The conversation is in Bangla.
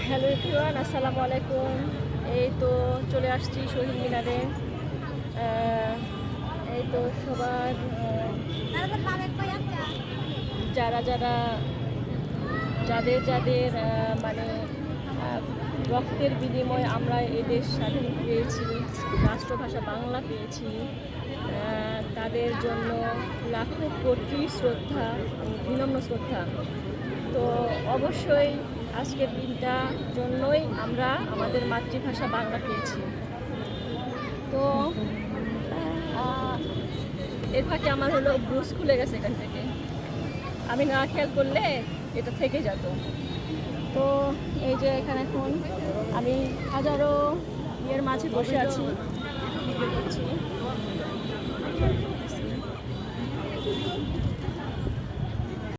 হ্যালো এভরিওয়ান, আসসালামু আলাইকুম। এই তো চলে আসছি শহীদ মিনারে। এই তো সবার যারা যারা যাদের যাদের মানে রক্তের বিনিময়ে আমরা এদেশ স্বাধীন পেয়েছি, রাষ্ট্রভাষা বাংলা পেয়েছি, তাদের জন্য লাখো কোটি শ্রদ্ধা, বিনম্র শ্রদ্ধা। তো অবশ্যই আজকের দিনটার জন্যই আমরা আমাদের মাতৃভাষা বাংলা পেয়েছি। তো এর ফাঁকে আমার হলো ব্রুজ খুলে গেছে এখান থেকে, আমি না খেয়াল করলে এটা থেকে যেত। তো এই যে এখানে এখন আমি হাজারো ইয়ের মাঝে বসে আছি, ভিডিও করছি।